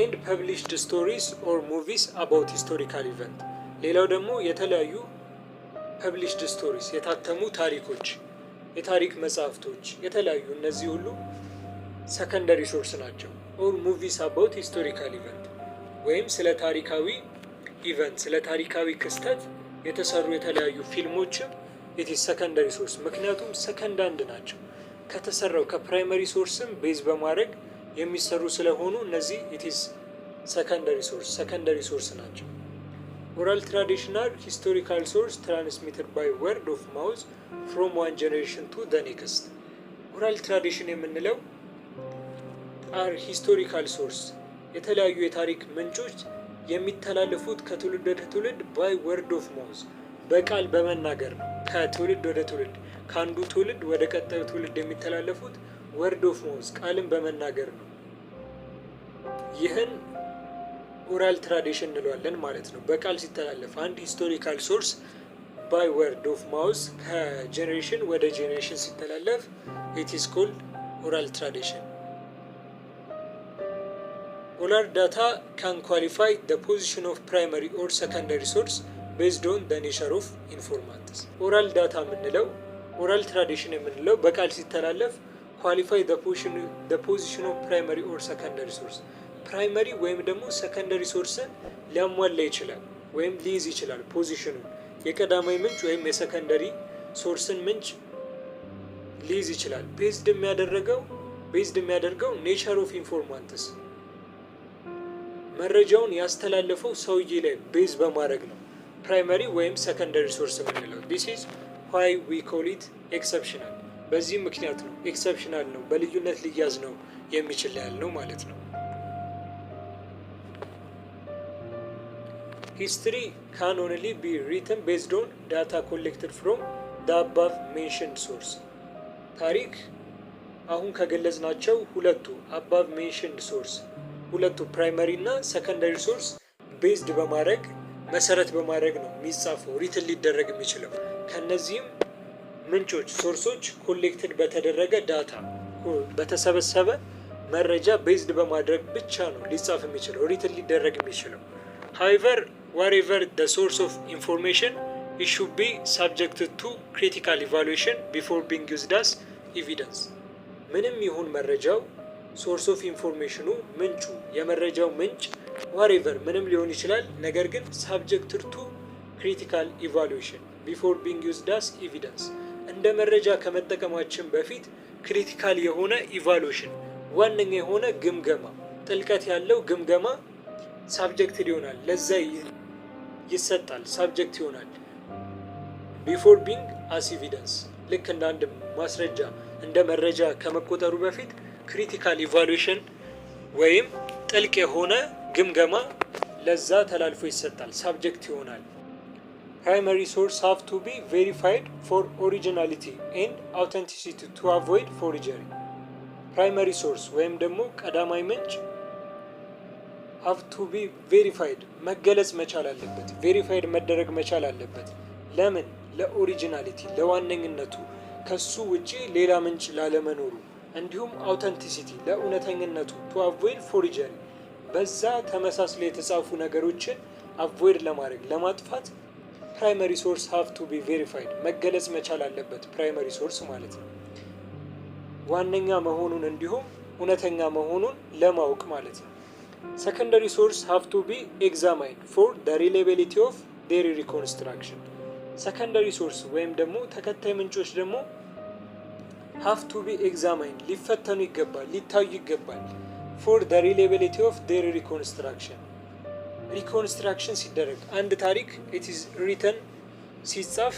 and published stories or movies about historical event ሌላው ደግሞ የተለያዩ published stories የታተሙ ታሪኮች የታሪክ መጽሐፍቶች የተለያዩ እነዚህ ሁሉ secondary source ናቸው። or movies about historical event ወይም ስለ ታሪካዊ ኢቨንት ስለ ታሪካዊ ክስተት የተሰሩ የተለያዩ ፊልሞችም it is secondary source ምክንያቱም ሰከንድ አንድ ናቸው ከተሰራው ከፕራይመሪ ሶርስም ቤዝ በማድረግ የሚሰሩ ስለሆኑ እነዚህ it is secondary source ናቸው። oral tradition are historical source transmitted by word of mouth from one generation to the next oral tradition የምንለው are historical source የተለያዩ የታሪክ ምንጮች የሚተላለፉት ከትውልድ ወደ ትውልድ by word of mouth በቃል በመናገር ነው። ከትውልድ ወደ ትውልድ ከአንዱ ትውልድ ወደ ቀጣዩ ትውልድ የሚተላለፉት word of mouth ቃልን በመናገር ነው። ይህን oral tradition እንለዋለን ማለት ነው። በቃል ሲተላለፍ አንድ historical source by word of mouth ከጀኔሬሽን ወደ ጀኔሬሽን ሲተላለፍ it is called oral tradition. Oral data can qualify the position of primary or secondary source based on the nature of informants. oral data የምንለው oral tradition የምንለው በቃል ሲተላለፍ qualify the position of primary or secondary source ፕራይመሪ ወይም ደግሞ ሰከንደሪ ሶርስን ሊያሟላ ይችላል ወይም ሊይዝ ይችላል። ፖዚሽኑን የቀዳማዊ ምንጭ ወይም የሰከንደሪ ሶርስን ምንጭ ሊይዝ ይችላል። ቤዝድ የሚያደርገው ኔቸር ኦፍ ኢንፎርማንትስ መረጃውን ያስተላለፈው ሰውዬ ላይ ቤዝ በማድረግ ነው ፕራይመሪ ወይም ሰከንደሪ ሶርስ የምንለው። this is why we call it exceptional በዚህም ምክንያት ነው ኤክሰፕሽናል ነው በልዩነት ሊያዝ ነው የሚችል ያልነው ማለት ነው። history can only be written based on data collected from the above mentioned source ታሪክ አሁን ከገለጽናቸው ሁለቱ above mentioned source ሁለቱ ፕራይመሪ እና ሰከንደሪ ሶርስ ቤዝድ በማድረግ መሰረት በማድረግ ነው የሚጻፈው ሪትን ሊደረግ የሚችለው። ከነዚህም ምንጮች ሶርሶች ኮሌክትድ በተደረገ ዳታ በተሰበሰበ መረጃ ቤዝድ በማድረግ ብቻ ነው ሊጻፍ የሚችለው ሪትን ሊደረግ የሚችለው። however whatever the source of information it should be subjected to critical evaluation before being used as evidence ምንም ይሁን መረጃው ሶርስ ኦፍ ኢንፎርሜሽኑ ምንጩ የመረጃው ምንጭ whatever ምንም ሊሆን ይችላል ነገር ግን subjected to critical evaluation before being used as evidence እንደ መረጃ ከመጠቀማችን በፊት ክሪቲካል የሆነ ኢቫሉዌሽን ዋነኛ የሆነ ግምገማ ጥልቀት ያለው ግምገማ ሳብጀክትድ ይሆናል ለዛ ይሰጣል ሳብጀክት ይሆናል ቢፎር ቢንግ አስ ኤቪደንስ ልክ እንደ አንድ ማስረጃ እንደ መረጃ ከመቆጠሩ በፊት ክሪቲካል ኢቫሉዌሽን ወይም ጥልቅ የሆነ ግምገማ ለዛ ተላልፎ ይሰጣል ሳብጀክት ይሆናል። primary source have to be verified for originality and authenticity to avoid forgery primary source ወይም ደግሞ ቀዳማይ ምንጭ have to be verified መገለጽ መቻል አለበት ቬሪፋይድ መደረግ መቻል አለበት። ለምን? ለኦሪጂናሊቲ ለዋነኝነቱ ከሱ ውጪ ሌላ ምንጭ ላለመኖሩ እንዲሁም አውተንቲሲቲ ለእውነተኝነቱ to avoid forgery በዛ ተመሳስለው የተጻፉ ነገሮችን አቮይድ ለማድረግ ለማጥፋት primary source have to be verified መገለጽ መቻል አለበት primary source ማለት ነው ዋነኛ መሆኑን እንዲሁም እውነተኛ መሆኑን ለማወቅ ማለት ነው። secondary source have to be examined for the reliability of their reconstruction secondary source ወይም ደግሞ ተከታይ ምንጮች ደግሞ have to be examined ሊፈተኑ ይገባል ሊታዩ ይገባል for the reliability of their reconstruction reconstruction ሲደረግ አንድ ታሪክ it is written ሲጻፍ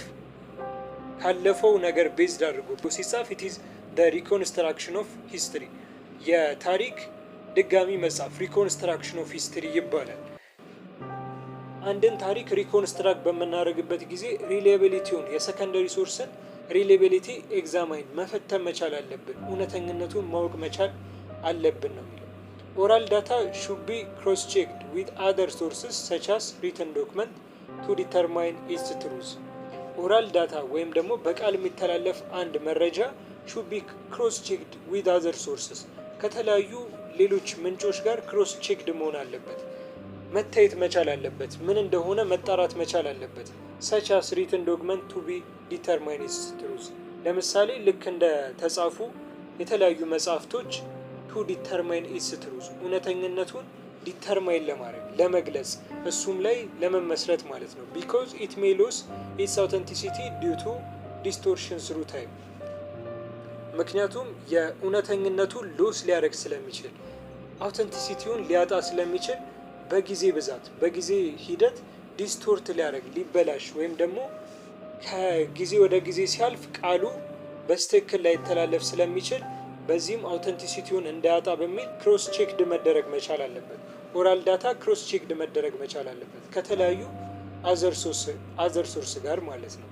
ካለፈው ነገር ቤዝድ አድርጎ ሲጻፍ it is the reconstruction of history የታሪክ ድጋሚ መጻፍ reconstruction of history ይባላል። አንድን ታሪክ ሪኮንስትራክት በምናደርግበት ጊዜ ሪሌቢሊቲውን የሰከንደሪ ሶርስን ሪሌቢሊቲ ኤግዛማይን መፈተን መቻል አለብን፣ እውነተኝነቱን ማወቅ መቻል አለብን ነው የሚለው። ኦራል ዳታ ሹድ ቢ ክሮስ ቼክድ ዊዝ አዘር ሶርስስ ሰች አስ ሪተን ዶክመንት ቱ ዲተርማይን ኢትስ ትሩዝ። ኦራል ዳታ ወይም ደግሞ በቃል የሚተላለፍ አንድ መረጃ ሹድ ቢ ክሮስ ቼክድ ዊዝ አዘር ሶርስስ ከተለያዩ ሌሎች ምንጮች ጋር ክሮስ ቼክድ መሆን አለበት፣ መታየት መቻል አለበት፣ ምን እንደሆነ መጣራት መቻል አለበት። ሰች አስ ሪትን ዶክመንት ቱ ቢ ዲተርማይን ኢትስ ትሩዝ። ለምሳሌ ልክ እንደ ተጻፉ የተለያዩ መጽሐፍቶች ቱ ዲተርማይን ኢትስ ትሩዝ እውነተኝነቱን ዲተርማይን ለማድረግ ለመግለጽ እሱም ላይ ለመመስረት ማለት ነው። ቢኮዝ ኢት ሜይ ሎስ ኢትስ አውተንቲሲቲ ዲው ቱ ዲስቶርሽን ስሩ ታይም። ምክንያቱም የእውነተኝነቱን ሎስ ሊያደርግ ስለሚችል አውተንቲሲቲውን ሊያጣ ስለሚችል በጊዜ ብዛት በጊዜ ሂደት ዲስቶርት ሊያደርግ ሊበላሽ ወይም ደግሞ ከጊዜ ወደ ጊዜ ሲያልፍ ቃሉ በስትክክል ላይተላለፍ ስለሚችል በዚህም አውተንቲሲቲውን እንዳያጣ በሚል ክሮስ ቼክድ መደረግ መቻል አለበት። ኦራል ዳታ ክሮስ ቼክድ መደረግ መቻል አለበት ከተለያዩ አዘር ሶርስ ጋር ማለት ነው።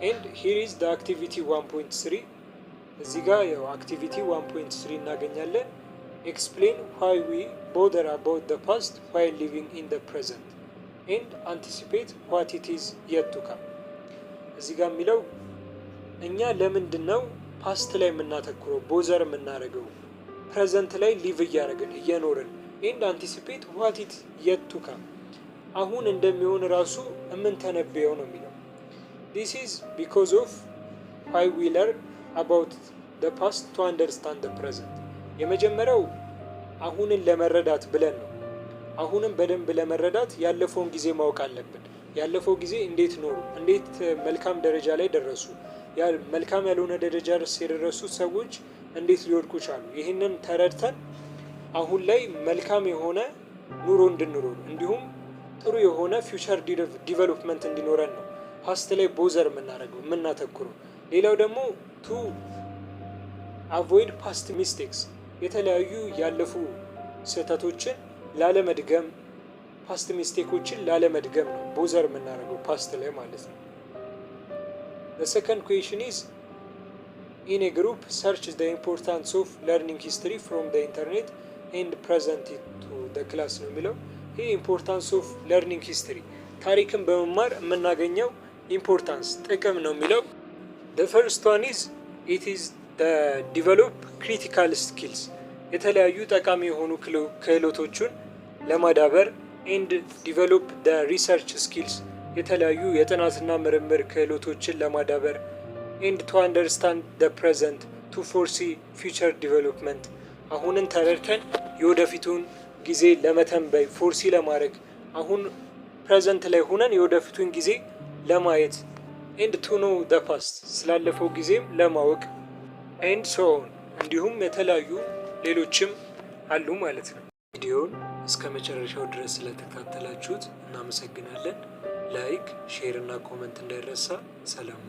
ኤንድ ሂር ኢዝ ዘ አክቲቪቲ 1.3 እዚህ ጋር ያው አክቲቪቲ 1.3 እናገኛለን። ኤክስፕሌን ዋይ ዊ ቦደር አባውት ዘ ፓስት ዋይል ሊቪንግ ኢን ዘ ፕሬዘንት ኤንድ አንቲሲፔት ዋት ኢት ኢዝ የት ቱ ካም። እዚህ ጋር የሚለው እኛ ለምንድን ነው ፓስት ላይ የምናተኩረው ቦዘር የምናደርገው ፕሬዘንት ላይ ሊቭ እያደረግን እየኖርን ኤንድ አንቲሲፔት ዋት ኢት የት ቱ ካም አሁን እንደሚሆን ራሱ የምንተነበየው ነው የሚለው። ዲስ ኢዝ ቢኮዝ ኦፍ ዋይ ዊ ለርን አባውት ዘ ፓስት ቱ አንደርስታንድ ዘ ፕሬዘንት። የመጀመሪያው አሁንን ለመረዳት ብለን ነው። አሁንም በደንብ ለመረዳት ያለፈውን ጊዜ ማወቅ አለብን። ያለፈው ጊዜ እንዴት ኖሩ፣ እንዴት መልካም ደረጃ ላይ ደረሱ፣ መልካም ያልሆነ ደረጃ ድረስ የደረሱት ሰዎች እንዴት ሊወድቁ ቻሉ። ይህንን ተረድተን አሁን ላይ መልካም የሆነ ኑሮ እንድንኖር እንዲሁም ጥሩ የሆነ ፊውቸር ዲቨሎፕመንት እንዲኖረን ነው ፓስት ላይ ቦዘር የምናደርገው የምናተኩረው። ሌላው ደግሞ ቱ አቮይድ ፓስት ሚስቴክስ የተለያዩ ያለፉ ስህተቶችን ላለመድገም ፓስት ሚስቴኮችን ላለመድገም ነው ቦዘር የምናደርገው ፓስት ላይ ማለት ነው። The second question is in a group search the importance of learning history from the internet and present it to the class ነው የሚለው። ይህ ኢምፖርታንስ ኦፍ ለርኒንግ ሂስትሪ ታሪክን በመማር የምናገኘው ኢምፖርታንስ ጥቅም ነው የሚለው። The first one is it is the develop critical skills የተለያዩ ጠቃሚ የሆኑ ክህሎቶችን ለማዳበር and develop the research skills የተለያዩ የጥናትና ምርምር ክህሎቶችን ለማዳበር and to understand the present to foresee future development አሁንን ተረድተን የወደፊቱን ጊዜ ለመተንበይ ፎርሲ ለማድረግ አሁን ፕሬዘንት ላይ ሆነን የወደፊቱን ጊዜ ለማየት and to know the past ስላለፈው ጊዜም ለማወቅ and so on እንዲሁም የተለያዩ ሌሎችም አሉ ማለት ነው። ቪዲዮውን እስከ መጨረሻው ድረስ ስለተከታተላችሁት እናመሰግናለን። ላይክ፣ ሼር እና ኮመንት እንዳይረሳ። ሰላም።